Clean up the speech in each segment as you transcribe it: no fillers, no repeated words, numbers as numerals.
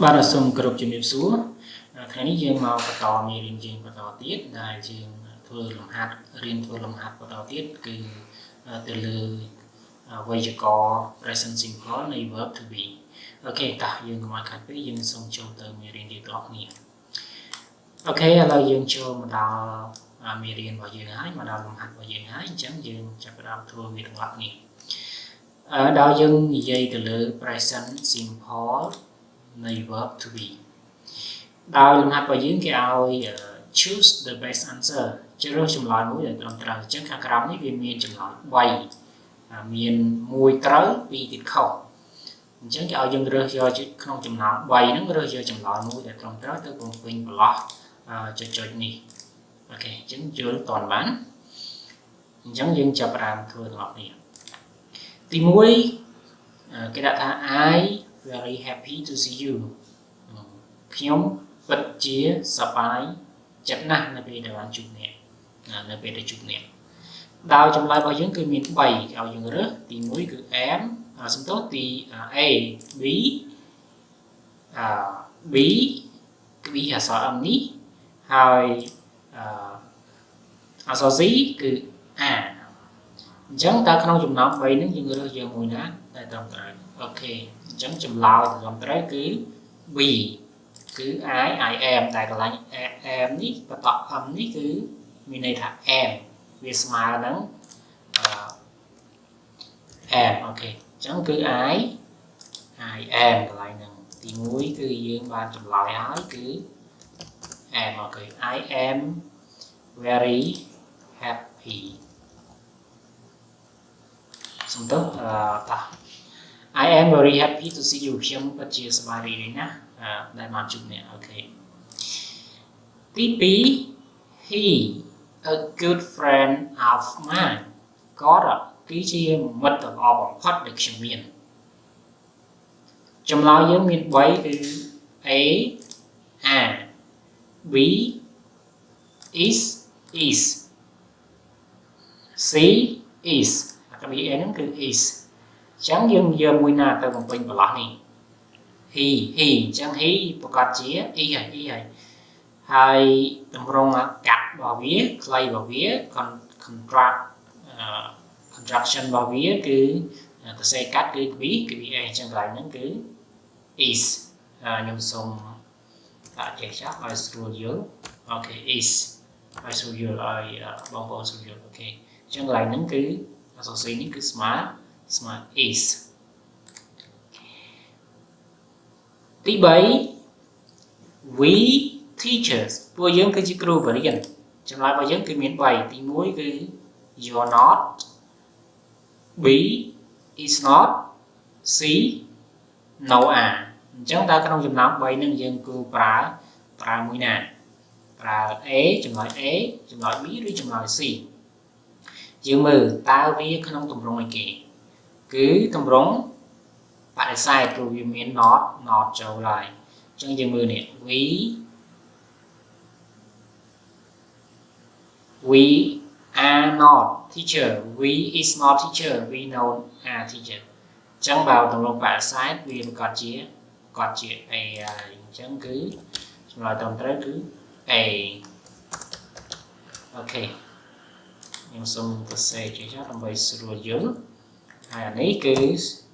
បាទសូមគោរពជំរាបសួរថ្ងៃនេះយើងមកបន្តមេរៀនយើងបន្តទៀតដែលយើងធ្វើលំហាត់រៀនធ្វើលំហាត់បន្តទៀតគឺទៅលើវេយ្យាករណ៍ present simple នៃ verb to be អូខេតោះយើងកុំឲ្យខាត់ពេកយើងសូមចូលទៅមេរៀនទៀតបងប្អូនអូខេឥឡូវយើងចូលមកដល់មេរៀនរបស់យើងហើយមកដល់លំហាត់របស់យើងហើយអញ្ចឹងយើងចាប់ផ្ដើមធ្វើវាទាំងអស់គ្នាដល់យើងនិយាយទៅលើ present simple នៃ verb to be ដោយលំហាត់របស់យើងគេឲ្យ choose the best answer ជ្រើសរើសចម្លើយមួយដែលត្រឹមត្រូវអញ្ចឹងខាងក្រោមនេះវាមានចម្លើយ3មាន1ត្រូវ2ទៀតខុសអញ្ចឹងគេឲ្យយើងរើសយកក្នុងចំណោម3ហ្នឹងរើសយកចម្លើយមួយដែលត្រឹមត្រូវទៅបំពេញប្រឡោះចុចនេះអូខេអញ្ចឹងយល់តន់បានអញ្ចឹងយើងចាប់ផ្ដើមធ្វើទាំងអស់គ្នាទី1គេដាក់ថា I very happy to see you ខ្ញុំពិតជាសប្បាយចិត្តណាស់នៅពេលដែលបានជួបអ្នកនៅពេលដែលជួបអ្នកដោយចម្លើយរបស់យើងគឺមាន3គេឲ្យយើងរើសទី1គឺ am សំទោសទី A B B គឺ B អក្សរ M នេះហើយអក្សរ C គឺ A អញ្ចឹងតើក្នុងចំណោម3នេះយើងរើសយកមួយណាដែលត្រឹមត្រូវអូខេអញ្ចឹងចម្លើយត្រឹមត្រូវគឺ B គឺ I am តែកន្លែង am នេះបន្ត M នេះគឺមានន័យថា am វាស្មើនឹងam អូខេអញ្ចឹងគឺ I am កន្លែងហ្នឹងទី1គឺយើងបានចម្លើយហើយគឺ am អូខេ I am very happy សំទោសតោះ I am very happy to see you ខ្ញុំពិតជាសប្បាយរីករាយណាស់ដែលបានជួបអ្នកអូខេទី2 he a good friend of mine គាត់គឺជាមិត្តល្អបំផុតដែលខ្ញុំមានចម្លើយយើងមាន3គឺ A B is C is អា B ហ្នឹងគឺ is អញ្ចឹងយើងយកមួយណាទៅបំពេញប្រឡោះនេះ he អញ្ចឹង he ប្រកាសជា e ហើយតម្រងកាត់របស់វាខ្លីរបស់វា contraction របស់វាគឺសរសេរកាត់គឺ V គឺ VA អញ្ចឹងកន្លែងហ្នឹងគឺ is ខ្ញុំសូមដាក់ចេះចោលឲ្យស្រួលយល់អូខេ is ឲ្យស្រួលយល់ឲ្យបងប្អូនស្រួលយល់អូខេអញ្ចឹងកន្លែងហ្នឹងគឺអក្សរ C នេះគឺស្មើ is ទី3 we teachers ពួកយើងគឺជាគ្រូបរិញ្ញាចម្លើយរបស់យើងគឺមាន3ទី1គឺ you're not B is not C no are អញ្ចឹងតើក្នុងចំណោម3នឹងយើងគួរប្រើមួយណាប្រើ A ចម្លើយ A ចម្លើយ B ឬចម្លើយ C យើងមើលតើវាក្នុងទម្រង់អីគេគឺទម្រង់បដិសេធព្រោះវាមាន not ចូលហើយអញ្ចឹងយើងមើលនេះ we are not teacher we is not teacher we no are teacher អញ្ចឹងបើទម្រង់បដិសេធវាប្រកាសជាគាត់ជា A ហើយអញ្ចឹងគឺចម្លើយត្រឹមត្រូវគឺ A អូខេខ្ញុំសូមសរសេរចេះចោលដើម្បីស្រួលយល់ហើយអានេះគឺ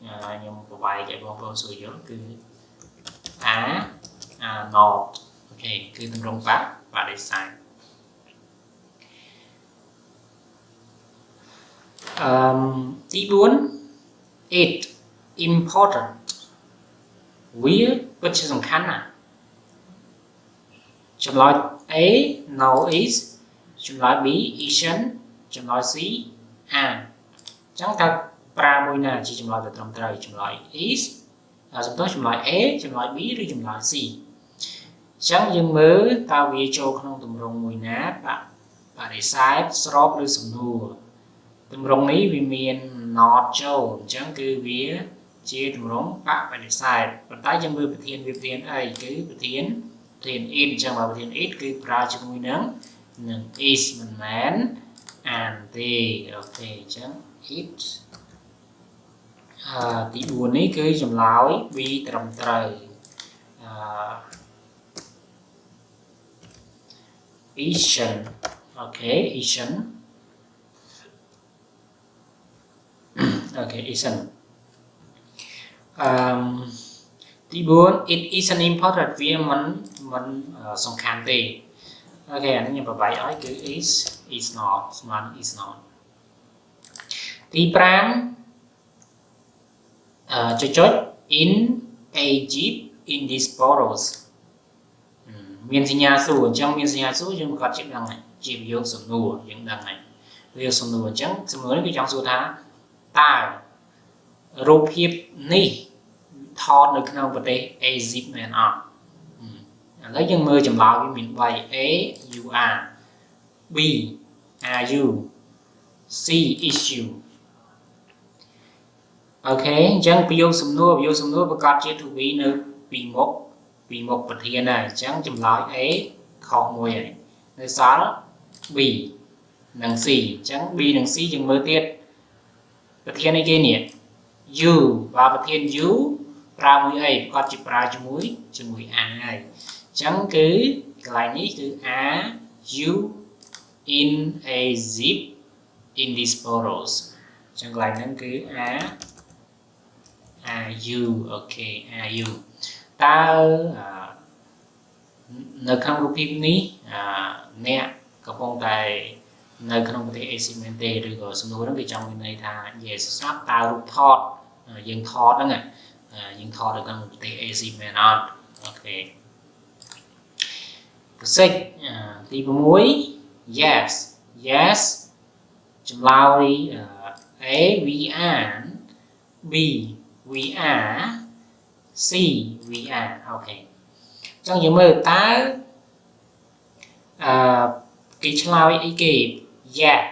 ខ្ញុំប្រវាយឲ្យបងប្អូនស្រួលយល់គឺ not អូខេគឺទម្រង់បដិសេធទី4 it important វាពិតជាសំខាន់ណាស់ចម្លើយ A no is ចម្លើយ B isn't ចម្លើយ C are អញ្ចឹងតើប្រើមួយណាជាចម្លើយដែលត្រឹមត្រូវចម្លើយ is សំដៅចម្លើយ A ចម្លើយ B ឬចម្លើយ C អញ្ចឹងយើងមើលតើវាចូលក្នុងទម្រង់មួយណាបដិសេធស្របឬសំណួរទម្រង់នេះវាមាន not ចូលអញ្ចឹងគឺវាជាទម្រង់បដិសេធប៉ុន្តែយើងមើលប្រធានវាប្រធានអីគឺប្រធាន it អញ្ចឹងបើប្រធាន it គឺប្រើជាមួយនឹង is មិនមែន and ទេអូខេអញ្ចឹង it ទី4នេះគឺចម្លើយ B ត្រឹមត្រូវ Asian ok Asian ok Asian tí 4 it isn't important វាមិនសំខាន់ទេ ok អានេះខ្ញុំប្របាយឲ្យគឺ is not ស្មើនឹង is not ទី5ចុច in Egypt in these photos មានសញ្ញាសួរអញ្ចឹងមានសញ្ញាសួរយើងប្រកាសជាដឹងហើយជាប្រយោគសំណួរយើងដឹងហើយវាសំណួរអញ្ចឹងសំណួរនេះគឺចង់សួរថាតើរូបភាពនេះថតនៅក្នុងប្រទេសអេស៊ីបមែនអត់ឥឡូវយើងមើលចម្លើយវាមាន3 A you are B are you C is you អូខេអញ្ចឹងប្រយោគសំណួរប្រកាសជា to be នៅពីមុខប្រធានហើយអញ្ចឹងចម្លើយ A ខុសមួយហើយនៅសល់ B និង C អញ្ចឹង B និង C យើងមើលទៀតប្រធានអីគេនេះ you បើប្រធាន you ប្រើមួយអីប្រកាសជាប្រើជាមួយ are ហើយអញ្ចឹងគឺកន្លែងនេះគឺ are you in a zip in these photos អញ្ចឹងកន្លែងហ្នឹងគឺ are you អូខេ are you តើនៅក្នុងរូបភាពនេះអ្នកកំពុងតែនៅក្នុងប្រទេសអេស៊ីមែនទេឬក៏សំណួរហ្នឹងគេចង់មានន័យថា yes ស្រាប់តើរូបថតយើងថតហ្នឹងយើងថតនៅក្នុងប្រទេសអេស៊ីមែនអត់អូខេប្រសិទ្ធទី6 yes ចម្លើយ A we are B we are C we are អូខេអញ្ចឹងយើងមើលតើគេឆ្លើយអីគេ yes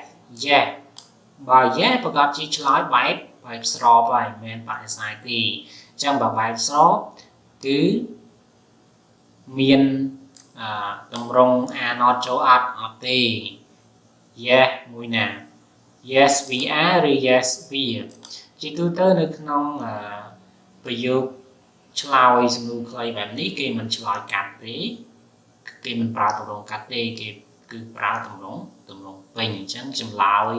បើ yes ប្រកាសជាឆ្លើយបែបស្របហើយមិនមែនបដិសេធទេអញ្ចឹងបើបែបស្របគឺមានតម្រង are not ចូលអត់ទេ yes មួយណា yes we are ឬ yes we ជាទូទៅនៅក្នុងប្រយោគឆ្លើយសំណួរខ្លីបែបនេះគេមិនឆ្លើយកាត់ទេគេមិនប្រើតម្រងកាត់ទេគេគឺប្រើតម្រងពេញអញ្ចឹងចម្លើយ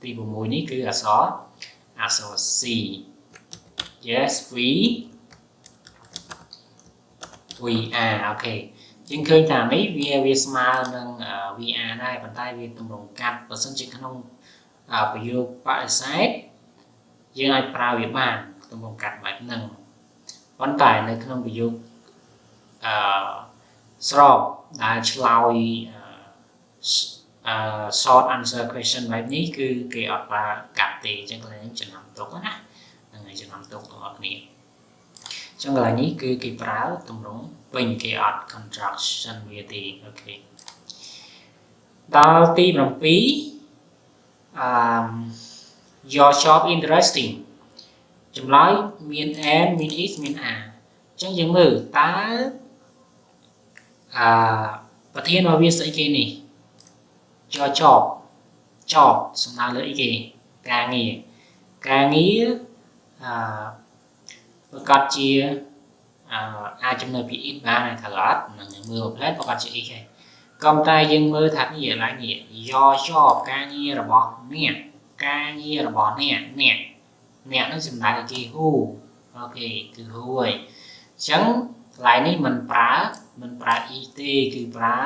ទី6នេះគឺអក្សរ C yes we are អូខេយើងឃើញថានេះវាស្មើនឹង we are ដែរប៉ុន្តែវាតម្រងកាត់បើសិនជាក្នុងប្រយោគបដិសេធយើងអាចប្រើវាបានតម្រងកាត់បែបហ្នឹងប៉ុន្តែនៅក្នុងប្រយោគស្របដែលឆ្លើយshort answer question បែបនេះគឺគេអត់ប្រើកាត់ទេអញ្ចឹងកន្លែងនេះចំណាំទុកណាហ្នឹងហើយចំណាំទុកទាំងអស់គ្នាអញ្ចឹងកន្លែងនេះគឺគេប្រើទម្រង់ពេញគេអត់ contraction វាទេអូខេដល់ទី7your job interesting ចម្លើយមាន and មាន is មាន are អញ្ចឹងយើងមើលតើប្រធានរបស់វាស្អីគេនេះ your job សំដៅលើអីគេការងារប្រកាសជាអាចចំណើពី it បានហើយថាអត់នឹងមើលផ្លែប្រកាសជា is ហើយក៏តែយើងមើលថានេះកន្លែងនេះ your job ការងាររបស់អ្នកនឹងសំដៅគេ who អូខេគឺ who ហើយអញ្ចឹងកន្លែងនេះមិនប្រើ is ទេគឺប្រើ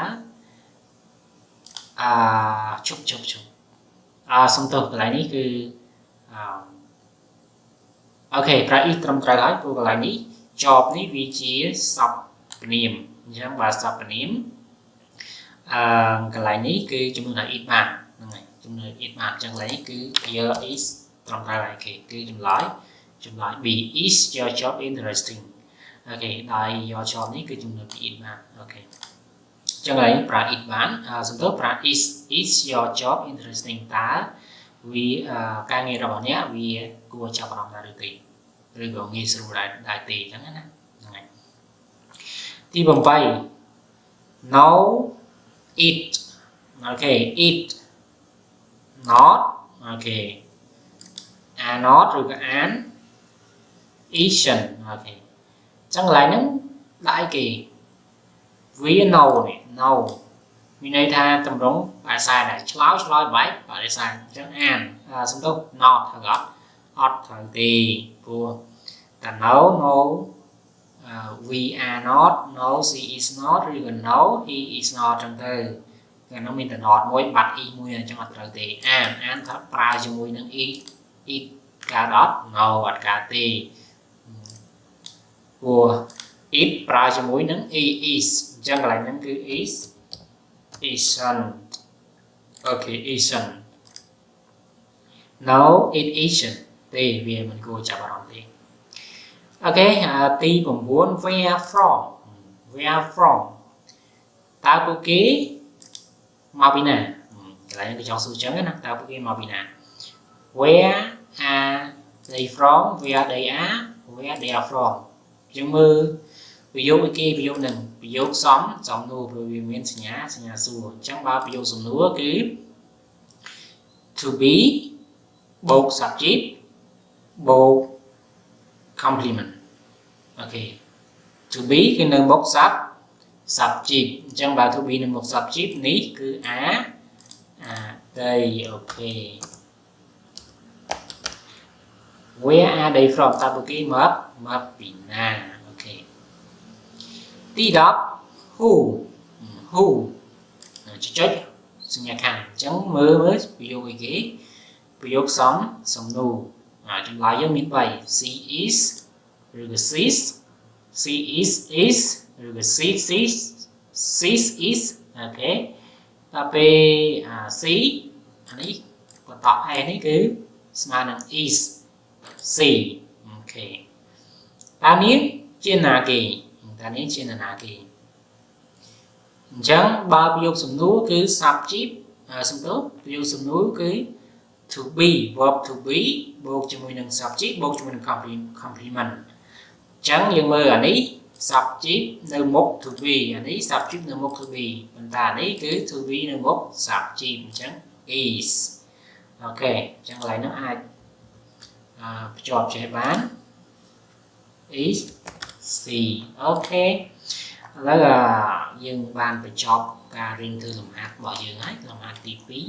ជប់សំទោសកន្លែងនេះគឺអូខេប្រើ is ត្រឹមត្រូវហើយព្រោះកន្លែងនេះ job នេះវាជាសព្វនាមអញ្ចឹងបើសព្វនាមកន្លែងនេះគឺជំនួសថា is បានហ្នឹងហើយជំនួស is បានអញ្ចឹងកន្លែងនេះគឺ your is ត្រឹមត្រូវហើយគេគឺចម្លើយ B is your job interesting អូខេដោយ your job នេះគឺជំនួសពី is បានអូខេចឹងហើយប្រើ it បានសំដៅប្រើ is your job interesting តើវាការងាររបស់អ្នកវាគួរចាប់អារម្មណ៍ដែរឬទេឬក៏ងាយស្រួលដែរទេចឹងណាហ្នឹងហើយទី8 no it អូខេ it not អូខេ are not ឬក៏ an isn't អូខេចឹងកន្លែងហ្នឹងដាក់អីគេវា no នេះ no vì này tha tầm rống bài sai này chlói bấy bài sai chẳng an xong tốt not thằng gót hot thằng tì của ta nấu no we are not no she is not rồi gần no he is not trong từ gần nó mình ta not mỗi bạch y mùi trong mặt thằng tì an thấp pra cho mùi nâng y cả đó no bạch cả tì của ít pra cho mùi nâng is chẳng lại nâng cứ isn't. Okay, isn't. No, it isn't. Thì vì mình cô chào bạn đi. Okay, tí bằng 4 where from. Where from. Tao có ký màu bì nè. Cái này cái chọn số trắng á, tao có ký màu bì nè. Where are they from? Where they are? Where they are from. Chúng mơ ví dụ cái ví dụ nâng ví dụ sống nụ rồi vì miễn sinh nhá xua chẳng bao ví dụ sống nữa cứ to be bộ subject bộ complement. Ok, to be cái nâng bộ subject chẳng bao to be nâng bộ subject ní cứ đây. Ok, where are they from ta bộ ký mập bị na. Tí đó who chết sinh nhật hàng chẳng mơ ví dụ cái ghế ví dụ sống nụ trong lại giống miễn vậy she is rồi cái she is rồi cái she is. Ok, ta về she anh ấy còn tọt hay đấy cứ mà là is she. Ok, ta miếng trên là kỳ ta nên trên là nà kỳ chẳng ba ví dụ sum núi cứ subject sum tốt ví dụ sum núi cứ to be verb to be buộc cho mình subject buộc cho mình complement chẳng nhưng mơ anh ấy subject nơi mốc to be anh ấy subject nơi mốc to be mình ta anh ấy cứ to be nơi mốc subject chẳng is. Ok, chẳng lại nó ai chọn chạy bán is C. Ok, đó là dương ban phải cho cả riêng thư làm hạt bỏ dương hết làm hạt tí phí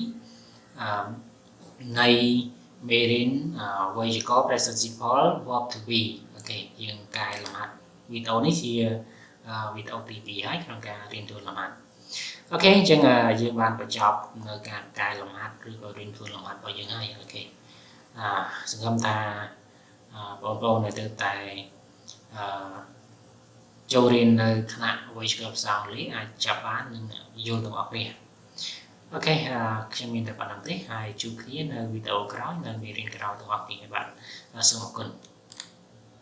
này mê đến với chỉ có present simple verb to be. Ok, dương cái làm hạt vì tàu này thì vì tàu tí phí hết trong cả riêng thư làm hạt. Ok, chẳng là dương ban phải cho cả cái làm hạt rồi có riêng thư làm hạt bỏ dương hết. Ok, xin cảm ta bộ này từ tại châu riêng nơi khả với trường hợp sao lý chạp bán nhưng vô đồng ọc nè. Ok, khi mình tập bản năng thế hai chú khí nơi video cái đó nơi mình riêng cái đó đồng ọc nè các bạn. Xin một cần